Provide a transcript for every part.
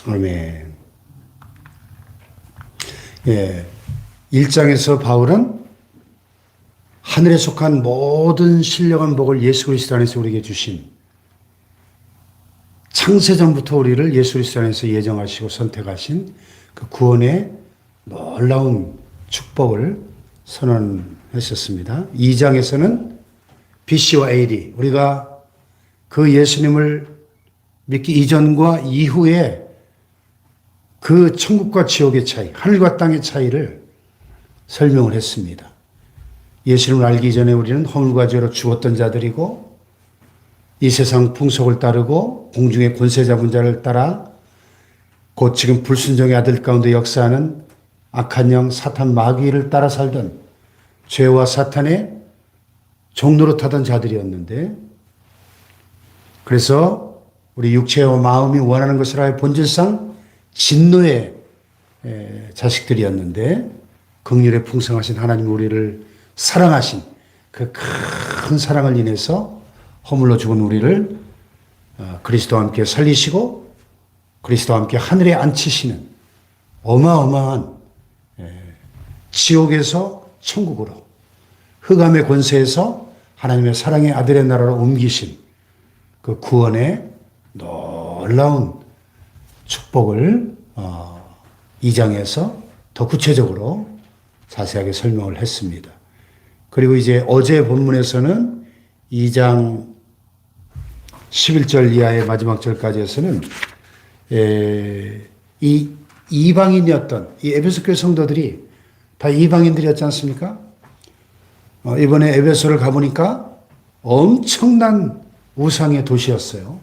아멘. 예. 1장에서 바울은 하늘에 속한 모든 신령한 복을 예수 그리스도 안에서 우리에게 주신, 창세전부터 우리를 예수 그리스도 안에서 예정하시고 선택하신 그 구원의 놀라운 축복을 선언했었습니다. 2장에서는 BC와 AD, 우리가 그 예수님을 믿기 이전과 이후에 그 천국과 지옥의 차이, 하늘과 땅의 차이를 설명을 했습니다. 예수님을 알기 전에 우리는 허물과 죄로 죽었던 자들이고, 이 세상 풍속을 따르고 공중의 권세 잡은 자를 따라 곧 지금 불순종의 아들 가운데 역사하는 악한 영 사탄 마귀를 따라 살던 죄와 사탄의 종로로 타던 자들이었는데, 그래서 우리 육체와 마음이 원하는 것을 하여 본질상 진노의 자식들이었는데, 긍휼에 풍성하신 하나님 우리를 사랑하신 그 큰 사랑을 인해서 허물로 죽은 우리를 그리스도와 함께 살리시고 그리스도와 함께 하늘에 앉히시는 어마어마한 지옥에서 천국으로, 흑암의 권세에서 하나님의 사랑의 아들의 나라로 옮기신 그 구원의 놀라운 축복을 2장에서 더 구체적으로 자세하게 설명을 했습니다. 그리고 이제 어제 본문에서는 2장 11절 이하의 마지막 절까지 해서는 이 이방인이었던 이 에베소 교회 성도들이 다 이방인들이었지 않습니까? 이번에 에베소를 가보니까 엄청난 우상의 도시였어요.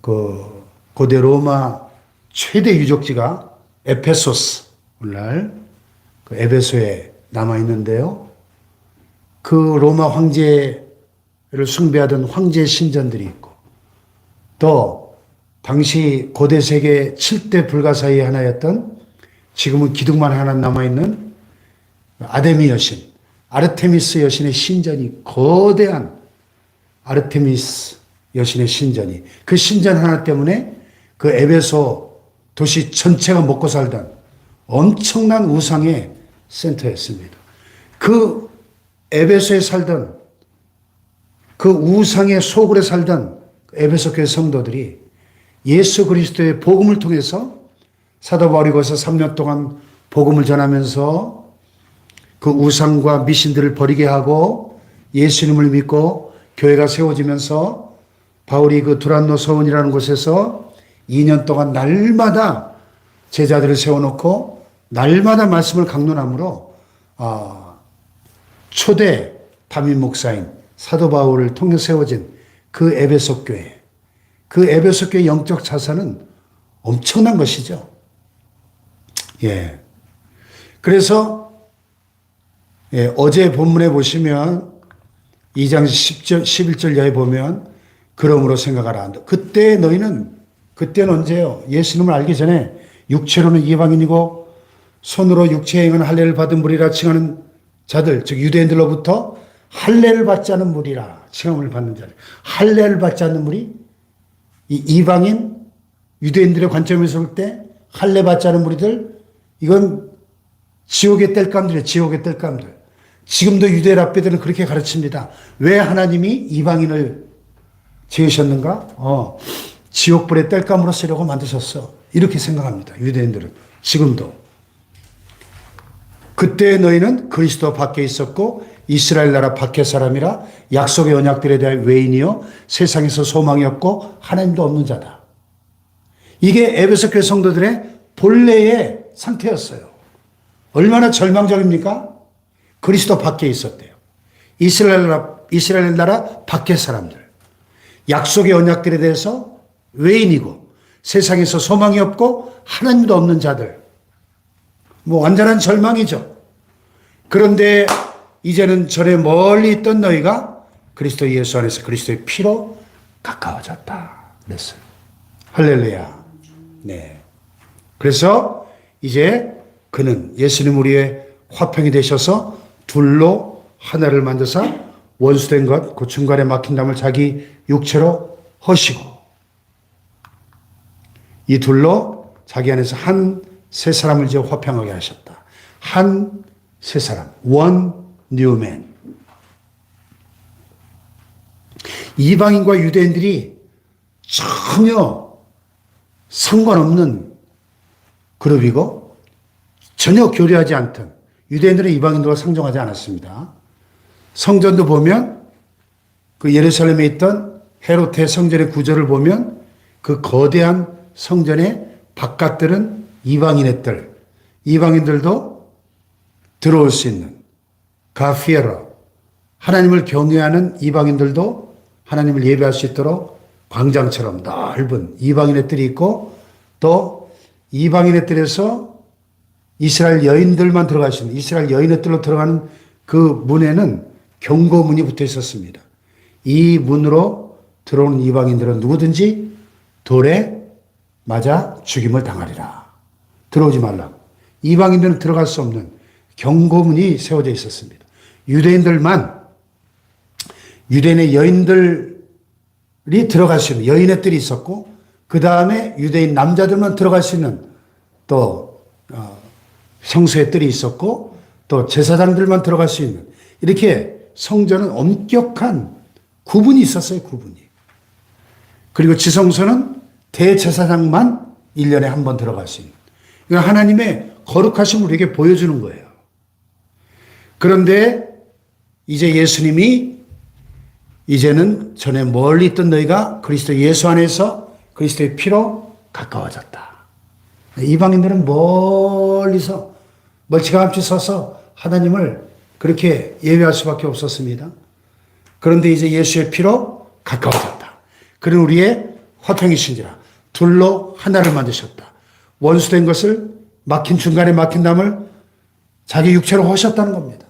그 고대 로마 최대 유적지가 에페소스, 오늘날 그 에베소에 남아있는데요. 그 로마 황제를 숭배하던 황제 신전들이 있고, 또 당시 고대 세계 7대 불가사의 하나였던, 지금은 기둥만 하나 남아있는 아데미 여신, 아르테미스 여신의 신전이, 거대한 아르테미스 여신의 신전이, 그 신전 하나 때문에 그 에베소 도시 전체가 먹고 살던 엄청난 우상의 센터였습니다. 그 에베소에 살던, 그 우상의 소굴에 살던 에베소 교회 성도들이 예수 그리스도의 복음을 통해서 사도 바울이 거기서 3년 동안 복음을 전하면서 그 우상과 미신들을 버리게 하고 예수님을 믿고 교회가 세워지면서, 바울이 그 두란노 서원이라는 곳에서 2년 동안 날마다 제자들을 세워놓고 날마다 말씀을 강론함으로 초대 담임 목사인 사도 바울을 통해 세워진 그 에베소 교회, 그 에베소 교회 영적 자산은 엄청난 것이죠. 예. 그래서 어제 본문에 보시면 2장 10절, 11절 이하에 보면 그러므로 생각하라. 그때는 언제요? 예수님을 알기 전에 육체로는 이방인이고 손으로 육체 행한 할례를 받은 무리라 칭하는 자들, 즉 유대인들로부터 할례를 받지 않은 무리라 칭함을 받는 자들. 할례를 받지 않는 무리, 이 이방인 유대인들의 관점에서 볼 때 할례 받지 않은 무리들, 이건 지옥의 땔감들이에요. 지옥의 땔감들. 지금도 유대 랍비들은 그렇게 가르칩니다. 왜 하나님이 이방인을 지으셨는가? 지옥불의 땔감으로 쓰려고 만드셨어. 이렇게 생각합니다. 유대인들은. 지금도. 그때 너희는 그리스도 밖에 있었고 이스라엘 나라 밖의 사람이라 약속의 언약들에 대한 외인이요 세상에서 소망이 없고 하나님도 없는 자다. 이게 에베소 교회 성도들의 본래의 상태였어요. 얼마나 절망적입니까? 그리스도 밖에 있었대요. 이스라엘 나라 밖의 사람들. 약속의 언약들에 대해서 외인이고 세상에서 소망이 없고 하나님도 없는 자들. 완전한 절망이죠. 그런데 이제는 전에 멀리 있던 너희가 그리스도 예수 안에서 그리스도의 피로 가까워졌다. 그랬어요. 할렐루야. 네. 그래서 이제 그는 예수님 우리의 화평이 되셔서 둘로 하나를 만드사 원수된 것, 그 중간에 막힌 담을 자기 육체로 허시고 이 둘로 자기 안에서 한 새 사람을 지어 화평하게 하셨다. 한 새 사람. One new man. 이방인과 유대인들이 전혀 상관없는 그룹이고 전혀 교류하지 않던 유대인들은 이방인들과 상종하지 않았습니다. 성전도 보면 그 예루살렘에 있던 헤롯의 성전의 구조를 보면 그 거대한 성전의 바깥들은 이방인의 뜰, 이방인들도 들어올 수 있는 가피에러, 하나님을 경외하는 이방인들도 하나님을 예배할 수 있도록 광장처럼 넓은 이방인의 뜰이 있고 또 이방인의 뜰에서 이스라엘 여인들만 들어갈 수 있는 이스라엘 여인의 뜰로 들어가는 그 문에는 경고문이 붙어 있었습니다. 이 문으로 들어오는 이방인들은 누구든지 돌에 맞아 죽임을 당하리라. 들어오지 말라고. 이방인들은 들어갈 수 없는 경고문이 세워져 있었습니다. 유대인들만 유대인의 여인들이 들어갈 수 있는 여인의 뜰이 있었고 그 다음에 유대인 남자들만 들어갈 수 있는 또 성소의 뜰이 있었고 또 제사장들만 들어갈 수 있는 이렇게 성전은 엄격한 구분이 있었어요. 구분이. 그리고 지성소는 대제사장만 1년에 한 번 들어갈 수 있는 그러니까 하나님의 거룩하심을 우리에게 보여주는 거예요. 그런데 이제 예수님이 이제는 전에 멀리 있던 너희가 그리스도 예수 안에서 그리스도의 피로 가까워졌다. 이방인들은 멀리서 멀찌감치 서서 하나님을 그렇게 예배할 수밖에 없었습니다. 그런데 이제 예수의 피로 가까워졌다. 그는 우리의 화평이신지라 둘로 하나를 만드셨다. 원수된 것을 막힌 중간에 막힌 담을 자기 육체로 하셨다는 겁니다.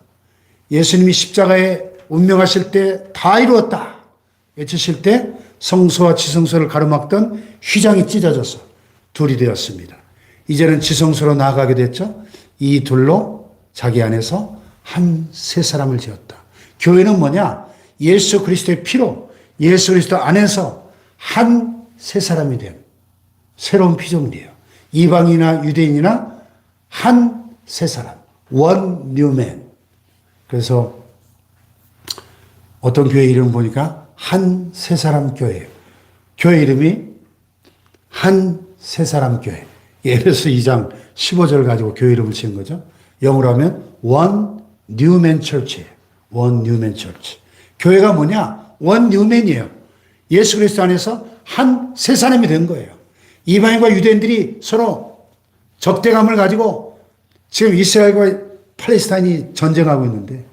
예수님이 십자가에 운명하실 때 다 이루었다 외치실 때 성소와 지성소를 가로막던 휘장이 찢어져서 둘이 되었습니다. 이제는 지성소로 나아가게 됐죠. 이 둘로 자기 안에서 한 새 사람을 지었다. 교회는 뭐냐? 예수 그리스도의 피로 예수 그리스도 안에서 한 새 사람이 된 새로운 피조물이에요. 이방이나 유대인이나 한 새 사람. One new man. 그래서 어떤 교회 이름 보니까 한 새 사람 교회예요. 교회 이름이 한 새 사람 교회. 에베소 2장 15절 가지고 교회 이름을 지은 거죠. 영어로 하면 One New Man Church예요. One New Man Church. 교회가 뭐냐? One New Man이에요. 예수 그리스도 안에서 한 새 사람이 된 거예요. 이방인과 유대인들이 서로 적대감을 가지고 지금 이스라엘과 팔레스타인이 전쟁하고 있는데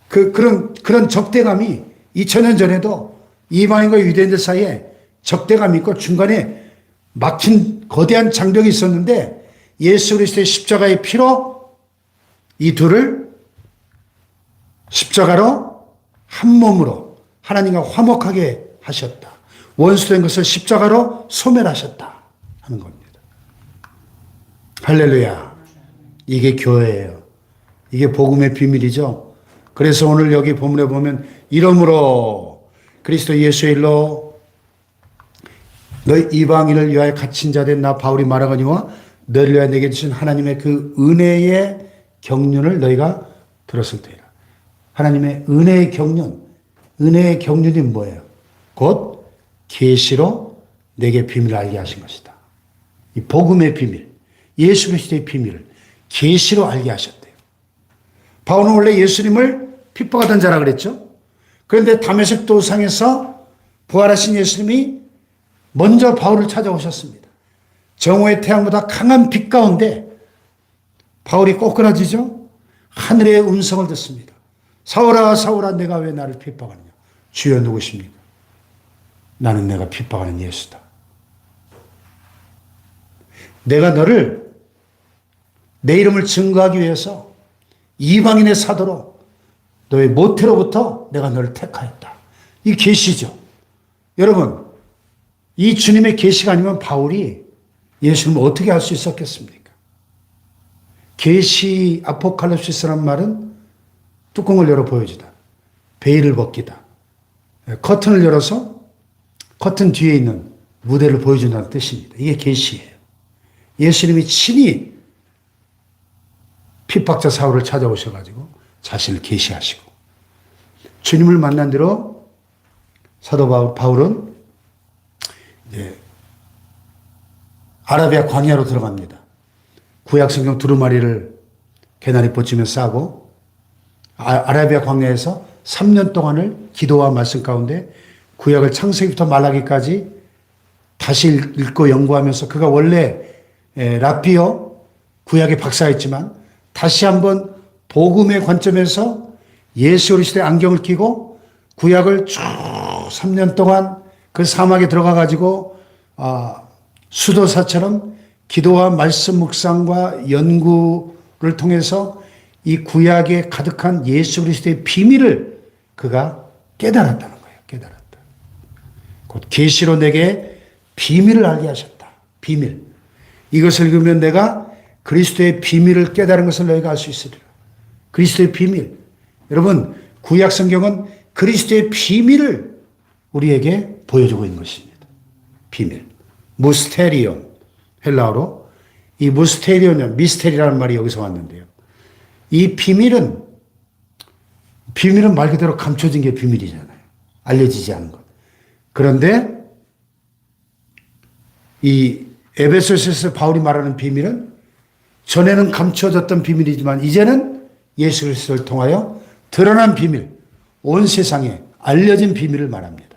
그런 적대감이 2000년 전에도 이방인과 유대인들 사이에 적대감이 있고 중간에 막힌 거대한 장벽이 있었는데 예수 그리스도의 십자가의 피로 이 둘을 십자가로 한 몸으로 하나님과 화목하게 하셨다. 원수된 것을 십자가로 소멸하셨다 하는 겁니다. 할렐루야. 이게 교회예요. 이게 복음의 비밀이죠. 그래서 오늘 여기 본문에 보면 이러므로 그리스도 예수의 일로 너희 이방인을 위하여 갇힌 자 된 나 바울이 말하거니와 너희를 위하여 내게 주신 하나님의 그 은혜의 경륜을 너희가 들었을 때라. 하나님의 은혜의 경륜. 은혜의 경륜이 뭐예요? 곧 계시로 내게 비밀을 알게 하신 것이다. 이 복음의 비밀, 예수 그리스도의 비밀을 계시로 알게 하셨대요. 바울은 원래 예수님을 핍박하던 자라 그랬죠. 그런데 다메섹 도상에서 부활하신 예수님이 먼저 바울을 찾아오셨습니다. 정오의 태양보다 강한 빛 가운데 바울이 꼬꾸라지죠. 하늘의 음성을 듣습니다. 사울아 사울아 내가 왜 나를 핍박하느냐. 주여 누구십니까? 나는 내가 핍박하는 예수다. 내가 너를 내 이름을 증거하기 위해서 이방인의 사도로 너의 모태로부터 내가 너를 택하였다. 이 계시죠. 여러분 이 주님의 계시가 아니면 바울이 예수님을 어떻게 알 수 있었겠습니까? 계시 아포칼립시스란 말은 뚜껑을 열어 보여주다. 베일을 벗기다. 커튼을 열어서 커튼 뒤에 있는 무대를 보여준다는 뜻입니다. 이게 계시예요. 예수님이 친히 핍박자 사울을 찾아오셔가지고 자신을 계시하시고 주님을 만난 대로 사도 바울은 이제 아라비아 광야로 들어갑니다. 구약 성경 두루마리를 개나리 뻗치며 싸고 아라비아 광야에서 3년 동안을 기도와 말씀 가운데 구약을 창세기부터 말라기까지 다시 읽고 연구하면서 그가 원래 라피어 구약의 박사였지만 다시 한번 복음의 관점에서 예수 그리스도의 안경을 끼고 구약을 쭉 3년 동안 그 사막에 들어가 가지고 수도사처럼 기도와 말씀 묵상과 연구를 통해서 이 구약에 가득한 예수 그리스도의 비밀을 그가 깨달았다는 거예요. 깨달았다. 곧 계시로 내게 비밀을 알게 하셨다. 비밀. 이것을 읽으면 내가 그리스도의 비밀을 깨달은 것을 너희가 알 수 있으리라. 그리스도의 비밀. 여러분, 구약 성경은 그리스도의 비밀을 우리에게 보여주고 있는 것입니다. 비밀. 무스테리온. 헬라어로. 이 무스테리온은 미스테리라는 말이 여기서 왔는데요. 이 비밀은 말 그대로 감춰진 게 비밀이잖아요. 알려지지 않은 것. 그런데 이 에베소서에서 바울이 말하는 비밀은 전에는 감춰졌던 비밀이지만 이제는 예수 그리스도를 통하여 드러난 비밀, 온 세상에 알려진 비밀을 말합니다.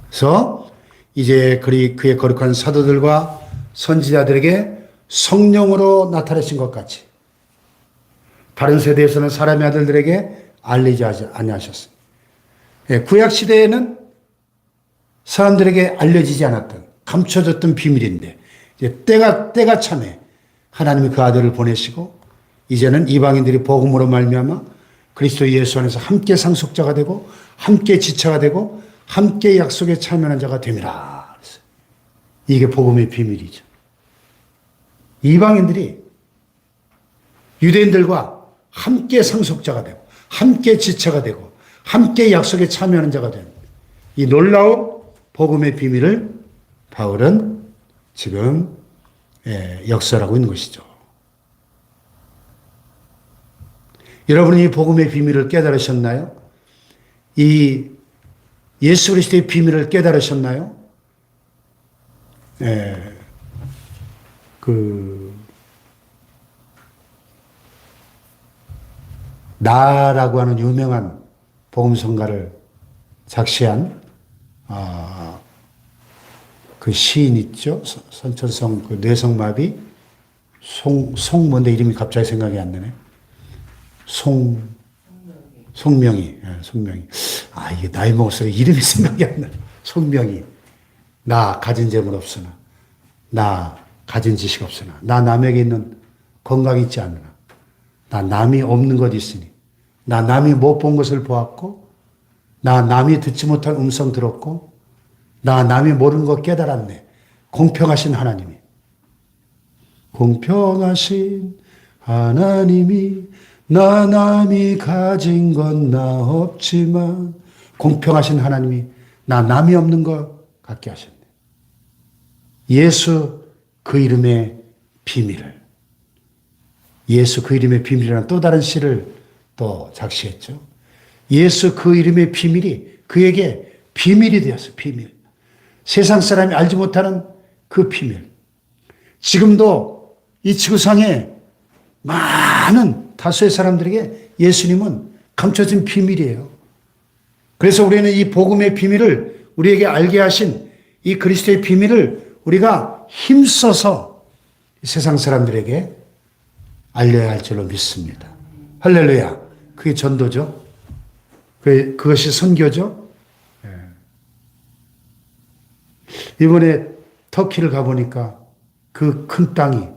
그래서 이제 그의 거룩한 사도들과 선지자들에게 성령으로 나타내신 것 같이 다른 세대에서는 사람의 아들들에게 알리지 아니하셨습니다. 구약 시대에는 사람들에게 알려지지 않았던 감춰졌던 비밀인데 이제 때가 참에 하나님이 그 아들을 보내시고 이제는 이방인들이 복음으로 말미암아 그리스도 예수 안에서 함께 상속자가 되고 함께 지체가 되고 함께 약속에 참여하는 자가 됨이라. 이게 복음의 비밀이죠. 이방인들이 유대인들과 함께 상속자가 되고 함께 지체가 되고 함께 약속에 참여하는 자가 되는 이 놀라운 복음의 비밀을 바울은 지금 역설하고 있는 것이죠. 여러분이 이 복음의 비밀을 깨달으셨나요? 이 예수 그리스도의 비밀을 깨달으셨나요? 나라고 하는 유명한 복음성가를 작시한 그 시인 있죠. 선천성 그 뇌성마비 송 뭔데 이름이 갑자기 생각이 안 나네. 송명이. 이게 나이 먹을수록 이름이 생각이 안 나. 송명이. 나 가진 재물 없으나 나 가진 지식 없으나 나 남에게 있는 건강이 있지 않으나 나 남이 없는 것 있으니 나 남이 못 본 것을 보았고 나 남이 듣지 못한 음성 들었고 나 남이 모르는 것 깨달았네. 공평하신 하나님이 나 남이 가진 건 나 없지만 공평하신 하나님이 나 남이 없는 것 갖게 하셨네. 예수 그 이름의 비밀을 예수 그 이름의 비밀이라는 또 다른 시를 또 작시했죠. 예수 그 이름의 비밀이 그에게 비밀이 되었어요. 비밀. 세상 사람이 알지 못하는 그 비밀. 지금도 이 지구상에 많은 다수의 사람들에게 예수님은 감춰진 비밀이에요. 그래서 우리는 이 복음의 비밀을 우리에게 알게 하신 이 그리스도의 비밀을 우리가 힘써서 세상 사람들에게 알려야 할 줄로 믿습니다. 할렐루야. 그게 전도죠. 그것이 선교죠. 이번에 터키를 가보니까 그 큰 땅이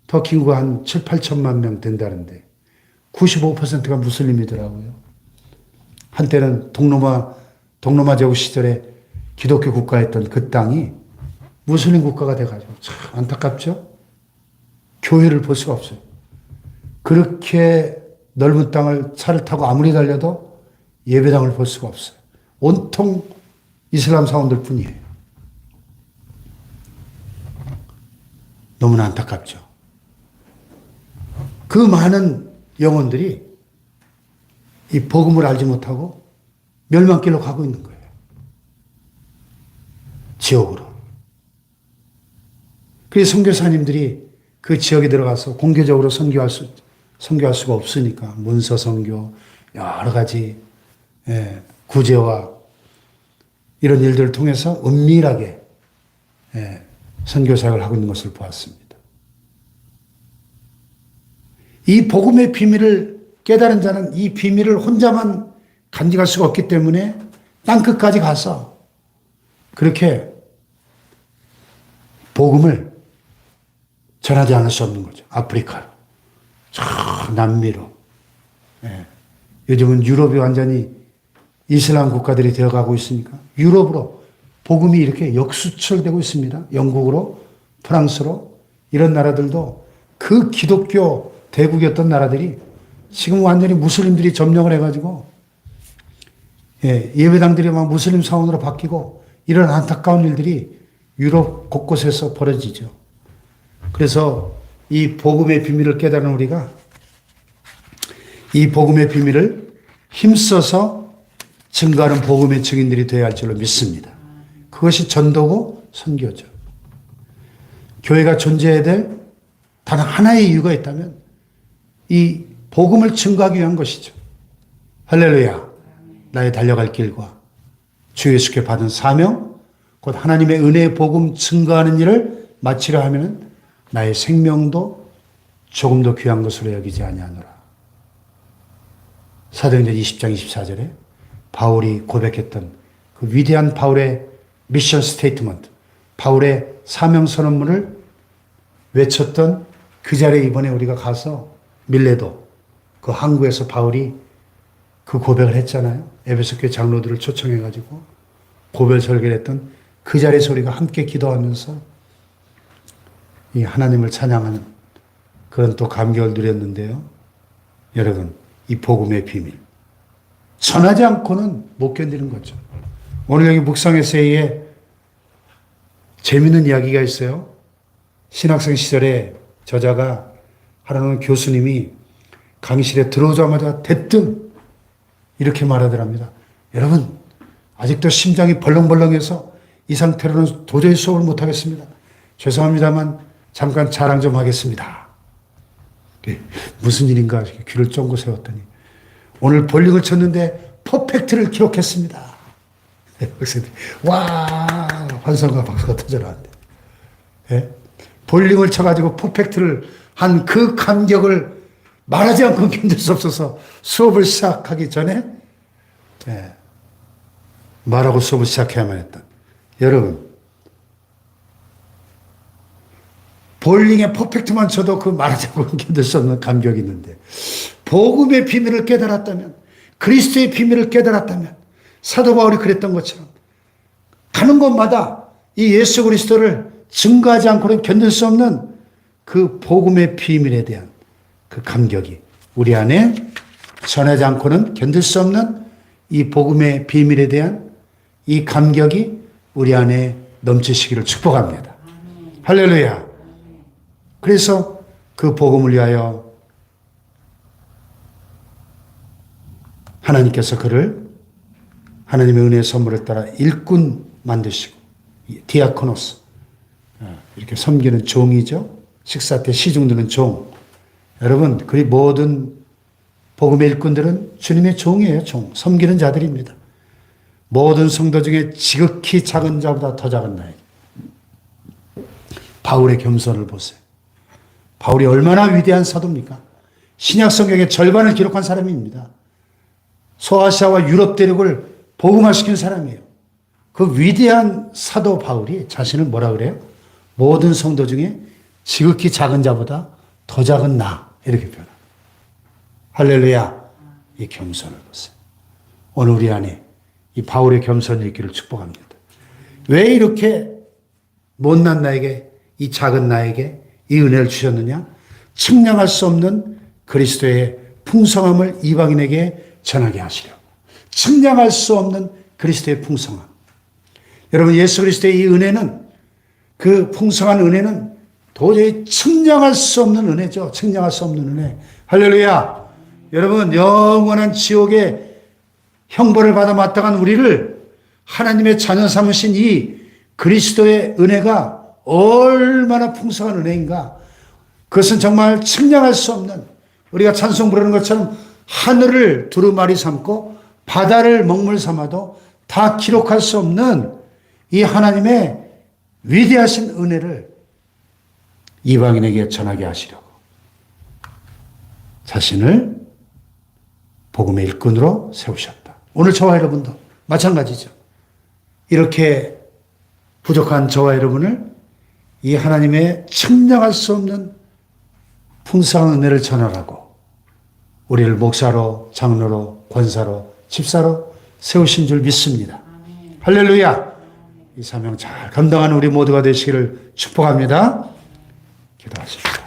터키 인구가 한 7, 8천만 명 된다는데 95%가 무슬림이더라고요. 한때는 동로마 제국 시절에 기독교 국가였던 그 땅이 무슬림 국가가 돼가지고 참 안타깝죠. 교회를 볼 수가 없어요. 그렇게 넓은 땅을 차를 타고 아무리 달려도 예배당을 볼 수가 없어요. 온통 이슬람 사원들 뿐이에요. 너무나 안타깝죠. 그 많은 영혼들이 이 복음을 알지 못하고 멸망길로 가고 있는 거예요. 지옥으로. 그래서 선교사님들이 그 지역에 들어가서 공개적으로 선교할 수가 없으니까 문서 선교, 여러 가지 구제와 이런 일들을 통해서 은밀하게 선교 사역을 하고 있는 것을 보았습니다. 이 복음의 비밀을 깨달은 자는 이 비밀을 혼자만 간직할 수가 없기 때문에 땅끝까지 가서 그렇게 복음을 전하지 않을 수 없는 거죠. 아프리카로, 남미로. 요즘은 유럽이 완전히 이슬람 국가들이 되어가고 있으니까 유럽으로 복음이 이렇게 역수출되고 있습니다. 영국으로, 프랑스로 이런 나라들도 그 기독교 대국이었던 나라들이 지금 완전히 무슬림들이 점령을 해가지고 예배당들이 막 무슬림 사원으로 바뀌고 이런 안타까운 일들이 유럽 곳곳에서 벌어지죠. 그래서 이 복음의 비밀을 깨달은 우리가 이 복음의 비밀을 힘써서 증거하는 복음의 증인들이 되어야 할 줄로 믿습니다. 그것이 전도고 선교죠. 교회가 존재해야 될 단 하나의 이유가 있다면 이 복음을 증거하기 위한 것이죠. 할렐루야. 나의 달려갈 길과 주 예수께 받은 사명, 곧 하나님의 은혜의 복음 증거하는 일을 마치려 하면 나의 생명도 조금 더 귀한 것으로 여기지 아니하노라. 사도행전 20장 24절에 바울이 고백했던 그 위대한 바울의 미션 스테이트먼트, 바울의 사명 선언문을 외쳤던 그 자리에 이번에 우리가 가서 밀레도 그 항구에서 바울이 그 고백을 했잖아요. 에베소 교회 장로들을 초청해가지고 고별 설교를 했던 그 자리에서 우리가 함께 기도하면서 이 하나님을 찬양하는 그런 또 감격을 누렸는데요. 여러분, 이 복음의 비밀 전하지 않고는 못 견디는 거죠. 오늘 여기 묵상 에세이에 재미있는 이야기가 있어요. 신학생 시절에 저자가 하라는 교수님이 강의실에 들어오자마자 대뜸 이렇게 말하더랍니다. 여러분, 아직도 심장이 벌렁벌렁해서 이 상태로는 도저히 수업을 못하겠습니다. 죄송합니다만 잠깐 자랑 좀 하겠습니다. 무슨 일인가 귀를 쫑긋 세웠더니 오늘 볼링을 쳤는데 퍼펙트를 기록했습니다. 와, 환성과 박수가 터져나왔는데 볼링을 쳐가지고 퍼펙트를 한 그 감격을 말하지 않고 견딜 수 없어서 수업을 시작하기 전에 말하고 수업을 시작해야만 했던. 여러분, 볼링에 퍼펙트만 쳐도 그 말하지 않고 견딜 수 없는 감격이 있는데 복음의 비밀을 깨달았다면, 그리스도의 비밀을 깨달았다면 사도 바울이 그랬던 것처럼 가는 곳마다 이 예수 그리스도를 증거하지 않고는 견딜 수 없는 그 복음의 비밀에 대한 그 감격이 우리 안에 전하지 않고는 견딜 수 없는 이 복음의 비밀에 대한 이 감격이 우리 안에 넘치시기를 축복합니다. 할렐루야. 그래서 그 복음을 위하여 하나님께서 그를 하나님의 은혜의 선물을 따라 일꾼 만드시고 디아코노스, 이렇게 섬기는 종이죠. 식사 때 시중 드는 종. 여러분, 그 모든 복음의 일꾼들은 주님의 종이에요. 종. 섬기는 자들입니다. 모든 성도 중에 지극히 작은 자보다 더 작은 나에게. 바울의 겸손을 보세요. 바울이 얼마나 위대한 사도입니까? 신약 성경의 절반을 기록한 사람입니다. 소아시아와 유럽 대륙을 복음화시킨 사람이에요. 그 위대한 사도 바울이 자신을 뭐라 그래요? 모든 성도 중에 지극히 작은 자보다 더 작은 나, 이렇게 표현합니다. 할렐루야. 이 겸손을 보세요. 오늘 우리 안에 이 바울의 겸손이 있기를 축복합니다. 왜 이렇게 못난 나에게, 이 작은 나에게 이 은혜를 주셨느냐? 측량할 수 없는 그리스도의 풍성함을 이방인에게 전하게 하시려고. 측량할 수 없는 그리스도의 풍성함. 여러분, 예수 그리스도의 이 은혜는, 그 풍성한 은혜는 도저히 측량할 수 없는 은혜죠. 측량할 수 없는 은혜. 할렐루야. 여러분, 영원한 지옥의 형벌을 받아 마땅한 우리를 하나님의 자녀 삼으신 이 그리스도의 은혜가 얼마나 풍성한 은혜인가. 그것은 정말 측량할 수 없는, 우리가 찬송 부르는 것처럼 하늘을 두루마리 삼고 바다를 먹물 삼아도 다 기록할 수 없는 이 하나님의 위대하신 은혜를 이방인에게 전하게 하시려고 자신을 복음의 일꾼으로 세우셨다. 오늘 저와 여러분도 마찬가지죠. 이렇게 부족한 저와 여러분을 이 하나님의 측량할 수 없는 풍성한 은혜를 전하라고 우리를 목사로, 장로로, 권사로, 집사로 세우신 줄 믿습니다. 할렐루야. 이 사명 잘 감당하는 우리 모두가 되시기를 축복합니다. 기도하십시오.